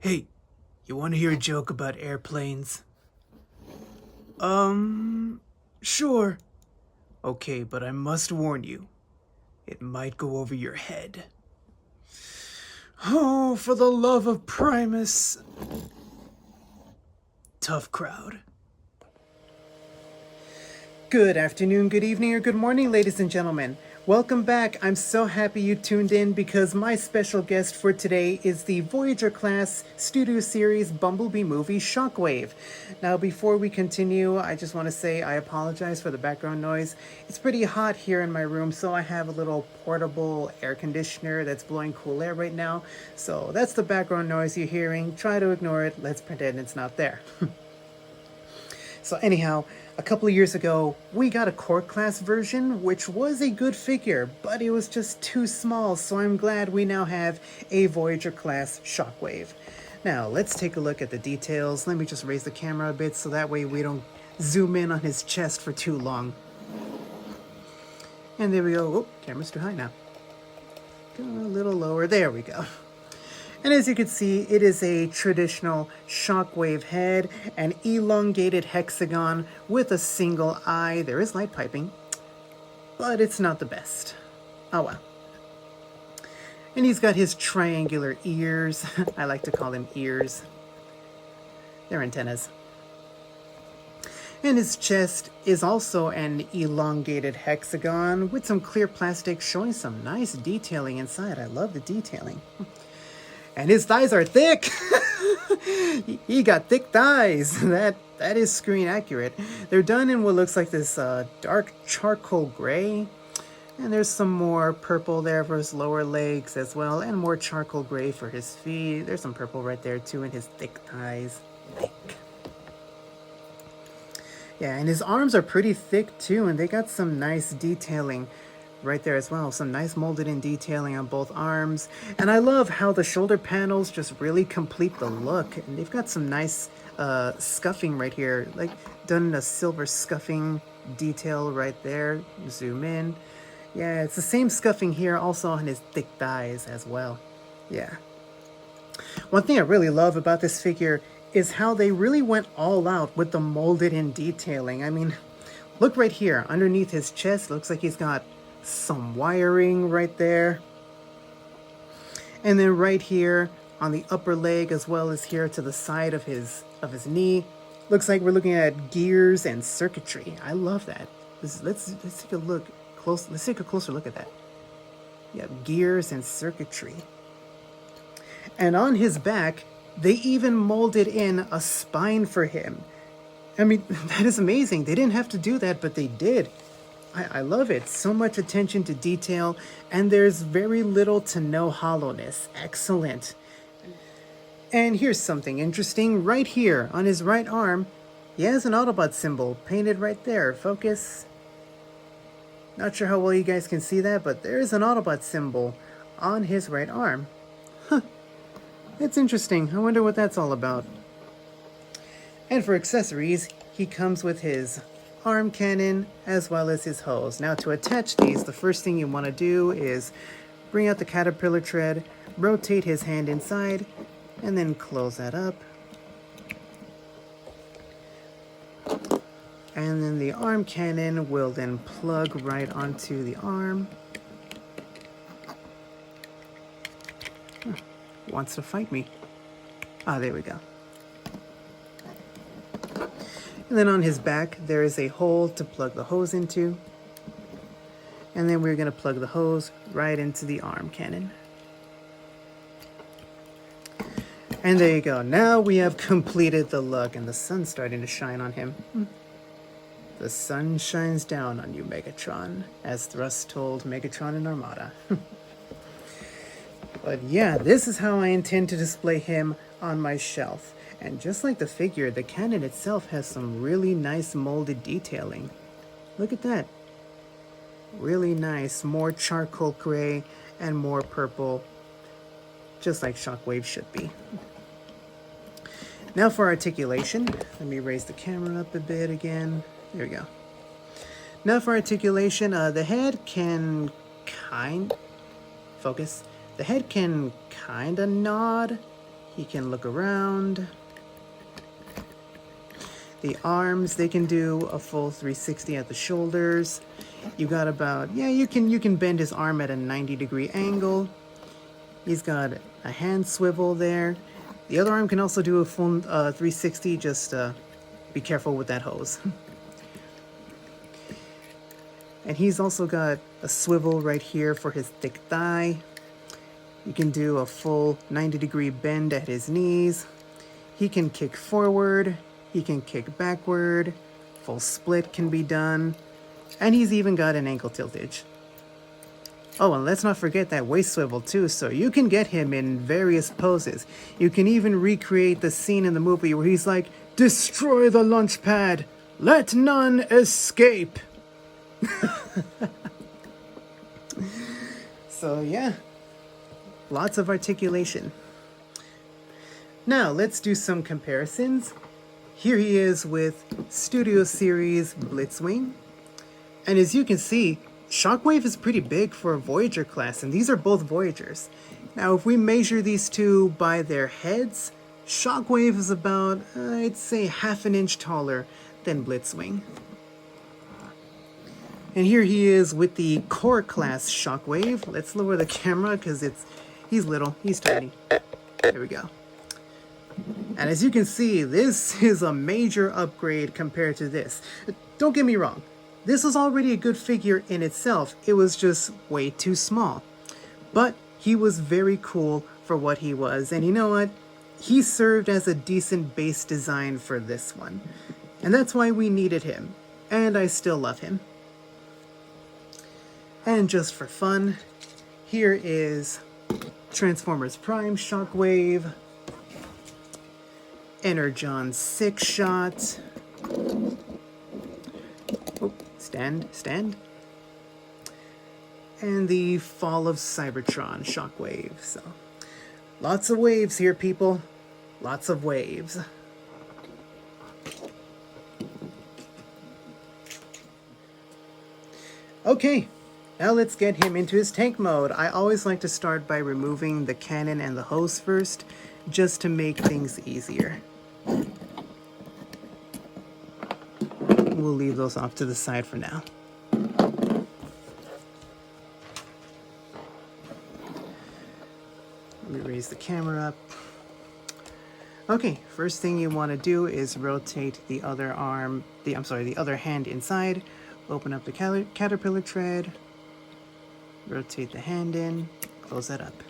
Hey, you want to hear a joke about airplanes? Sure. Okay, but I must warn you, it might go over your head. Oh, for the love of Primus. Tough crowd. Good afternoon, good evening, or good morning, ladies and gentlemen. Welcome back. I'm so happy you tuned in because my special guest for today is the Voyager class studio series Bumblebee movie Shockwave. Now, before we continue, I just want to say I apologize for the background noise. It's pretty hot here in my room, so I have a little portable air conditioner that's blowing cool air right now. So that's the background noise you're hearing. Try to ignore it. Let's pretend it's not there. So anyhow, a couple of years ago, we got a core class version, which was a good figure, but it was just too small, so I'm glad we now have a Voyager class Shockwave. Now, let's take a look at the details. Let me just raise the camera a bit so that way we don't zoom in on his chest for too long. And there we go. Oh, camera's too high now. Go a little lower. There we go. And as you can see, it is a traditional Shockwave head, an elongated hexagon with a single eye. There is light piping, but it's not the best. Oh well. And he's got his triangular ears. I like to call them ears. They're antennas. And his chest is also an elongated hexagon with some clear plastic showing some nice detailing inside. I love the detailing. And his thighs are thick. He got thick thighs. That is screen accurate. They're done in what looks like this dark charcoal gray. And there's some more purple there for his lower legs as well, and more charcoal gray for his feet. There's some purple right there too in his thick thighs. Thick. Yeah, and his arms are pretty thick too, and they got some nice detailing right there as well. Some nice molded in detailing on both arms. And I love how the shoulder panels just really complete the look. And they've got some nice scuffing right here, like done in a silver scuffing detail right there. Zoom in. Yeah, it's the same scuffing here also on his thick thighs as well. Yeah. One thing I really love about this figure is how they really went all out with the molded in detailing. I mean, look right here underneath his chest. Looks like he's got some wiring right there, and then right here on the upper leg as well as here to the side of his knee, looks like we're looking at gears and circuitry. I love that. Let's take a look close. Let's take a closer look at that. Yeah, gears and circuitry. And on his back, they even molded in a spine for him. I mean, that is amazing. They didn't have to do that, but they did. I love it. So much attention to detail, and there's very little to no hollowness. Excellent. And here's something interesting. Right here on his right arm, he has an Autobot symbol painted right there. Focus. Not sure how well you guys can see that, but there is an Autobot symbol on his right arm. Huh. It's interesting. I wonder what that's all about. And for accessories, he comes with his arm cannon as well as his hose. Now to attach these, the first thing you want to do is bring out the caterpillar tread, rotate his hand inside, and then close that up. And then the arm cannon will then plug right onto the arm. Wants to fight me. Ah, there we go. And then on his back, there is a hole to plug the hose into. And then we're going to plug the hose right into the arm cannon. And there you go. Now we have completed the look, and the sun's starting to shine on him. The sun shines down on you, Megatron, as Thrust told Megatron and Armada. But yeah, this is how I intend to display him on my shelf. And just like the figure, the cannon itself has some really nice molded detailing. Look at that. Really nice. More charcoal gray and more purple. Just like Shockwave should be. Now for articulation. Let me raise the camera up a bit again. There we go. Now for articulation, the head can focus. The head can kind of nod He can look around. The arms, they can do a full 360 at the shoulders. You got about, yeah, you can bend his arm at a 90-degree angle. He's got a hand swivel there. The other arm can also do a full 360, just be careful with that hose. And he's also got a swivel right here for his thick thigh. You can do a full 90-degree bend at his knees. He can kick forward. He can kick backward. Full split can be done. And he's even got an ankle tiltage. Oh, and let's not forget that waist swivel too, so you can get him in various poses. You can even recreate the scene in the movie where he's like, "Destroy the launch pad! Let none escape!" So yeah, lots of articulation. Now let's do some comparisons. Here he is with Studio Series Blitzwing. And as you can see, Shockwave is pretty big for a Voyager class, and these are both Voyagers. Now if we measure these two by their heads, Shockwave is about, I'd say, half an inch taller than Blitzwing. And here he is with the Core class Shockwave. Let's lower the camera because he's little, he's tiny. There we go. And as you can see, this is a major upgrade compared to this. Don't get me wrong, this was already a good figure in itself. It was just way too small. But he was very cool for what he was. And you know what? He served as a decent base design for this one. And that's why we needed him. And I still love him. And just for fun, here is Transformers Prime Shockwave, Energon 6-shot. Oh, stand. And the Fall of Cybertron Shockwave. So, lots of waves here, people. Lots of waves. Okay, now let's get him into his tank mode. I always like to start by removing the cannon and the hose first, just to make things easier. We'll leave those off to the side for now. Let me raise the camera up. Okay, first thing you want to do is rotate the other arm, the other hand inside. Open up the caterpillar tread, rotate the hand in, close that up.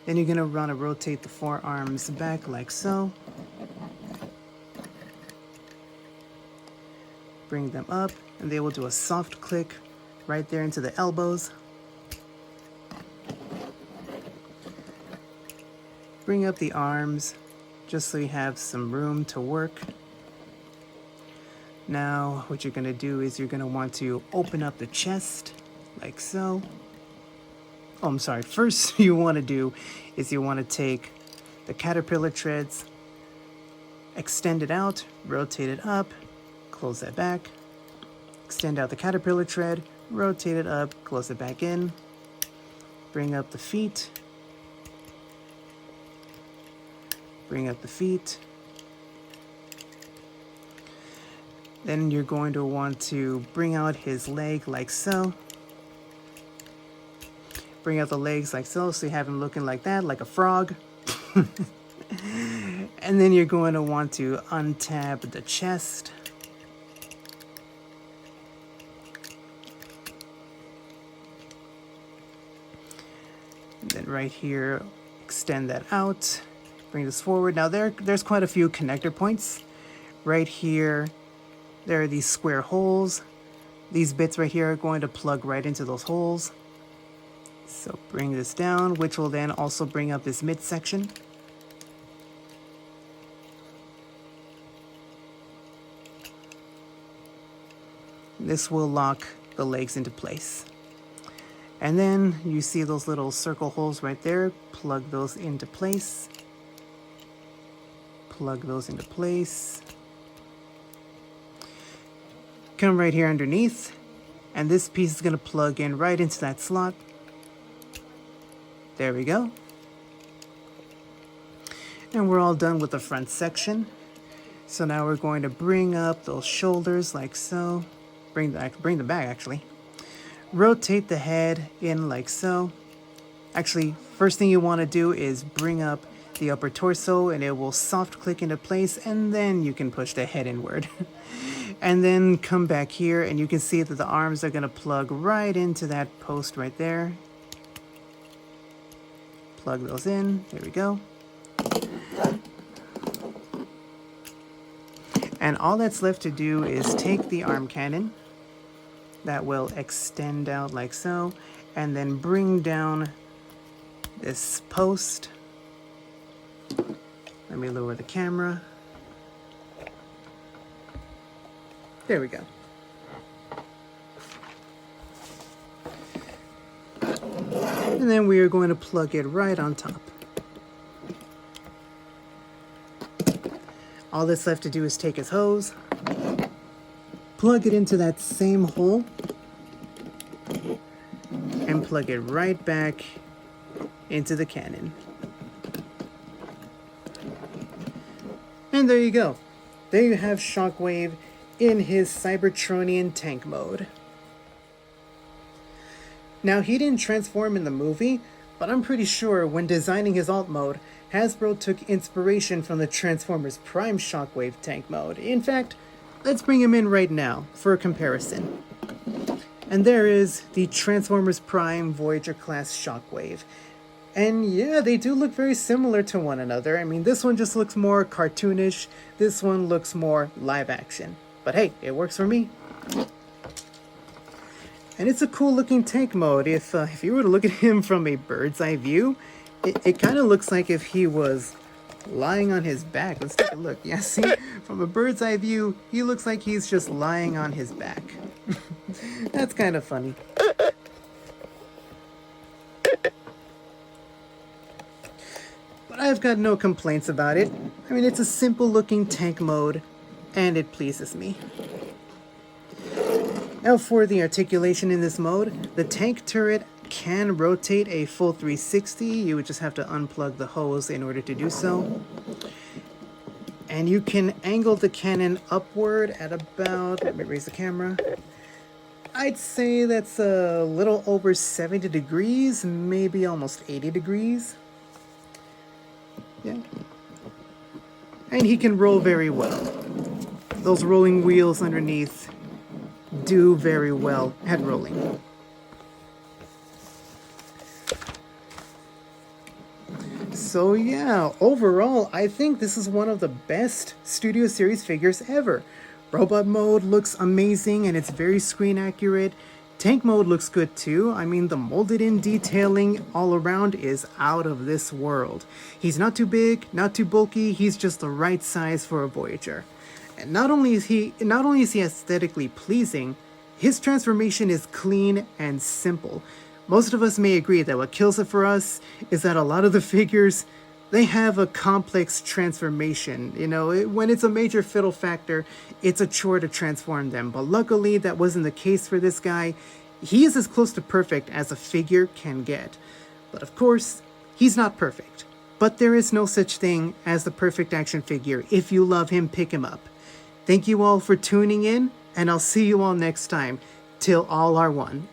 Then you're gonna want to rotate the forearms back like so. Bring them up, and they will do a soft click right there into the elbows. Bring up the arms, just so you have some room to work. Now, what you're gonna do is you're gonna want to open up the chest, like so. Oh, I'm sorry, first you wanna do is you wanna take the caterpillar treads, extend it out, rotate it up, close that back, extend out the caterpillar tread, rotate it up, close it back in, bring up the feet, bring up the feet. Then you're going to want to bring out his leg like so. Bring out the legs like so, so you have him looking like that, like a frog. And then you're going to want to untab the chest. And then right here, extend that out. Bring this forward. Now there's quite a few connector points. Right here, there are these square holes. These bits right here are going to plug right into those holes. So bring this down, which will then also bring up this midsection. This will lock the legs into place. And then you see those little circle holes right there. Plug those into place. Plug those into place. Come right here underneath, and this piece is going to plug in right into that slot. There we go. And we're all done with the front section. So now we're going to bring up those shoulders like so. Bring the back actually. Rotate the head in like so. Actually, first thing you want to do is bring up the upper torso and it will soft click into place, and then you can push the head inward. And then come back here and you can see that the arms are going to plug right into that post right there. Plug those in. There we go. And all that's left to do is take the arm cannon that will extend out like so, and then bring down this post. Let me lower the camera. There we go. And then we are going to plug it right on top. All that's left to do is take his hose, plug it into that same hole, and plug it right back into the cannon. And there you go. There you have Shockwave in his Cybertronian tank mode. Now, he didn't transform in the movie, but I'm pretty sure when designing his alt mode, Hasbro took inspiration from the Transformers Prime Shockwave tank mode. In fact, let's bring him in right now for a comparison. And there is the Transformers Prime Voyager class Shockwave. And yeah, they do look very similar to one another. I mean, this one just looks more cartoonish, this one looks more live action. But hey, it works for me. And it's a cool looking tank mode. If you were to look at him from a bird's eye view, it kind of looks like if he was lying on his back. Let's take a look. Yeah, see, from a bird's eye view, he looks like he's just lying on his back. That's kind of funny. But I've got no complaints about it. I mean, it's a simple looking tank mode, and it pleases me. Now for the articulation in this mode, the tank turret can rotate a full 360. You would just have to unplug the hose in order to do so. And you can angle the cannon upward at about, let me raise the camera, I'd say that's a little over 70 degrees, maybe almost 80 degrees. Yeah. And he can roll very well. Those rolling wheels underneath do very well at rolling. So yeah, overall, I think this is one of the best Studio Series figures ever. Robot mode looks amazing and it's very screen accurate. Tank mode looks good too. I mean, the molded in detailing all around is out of this world. He's not too big, not too bulky, he's just the right size for a Voyager. And not only is he aesthetically pleasing, his transformation is clean and simple. Most of us may agree that what kills it for us is that a lot of the figures, they have a complex transformation. You know, when it's a major fiddle factor, it's a chore to transform them. But luckily, that wasn't the case for this guy. He is as close to perfect as a figure can get. But of course, he's not perfect. But there is no such thing as the perfect action figure. If you love him, pick him up. Thank you all for tuning in, and I'll see you all next time. Till all are one.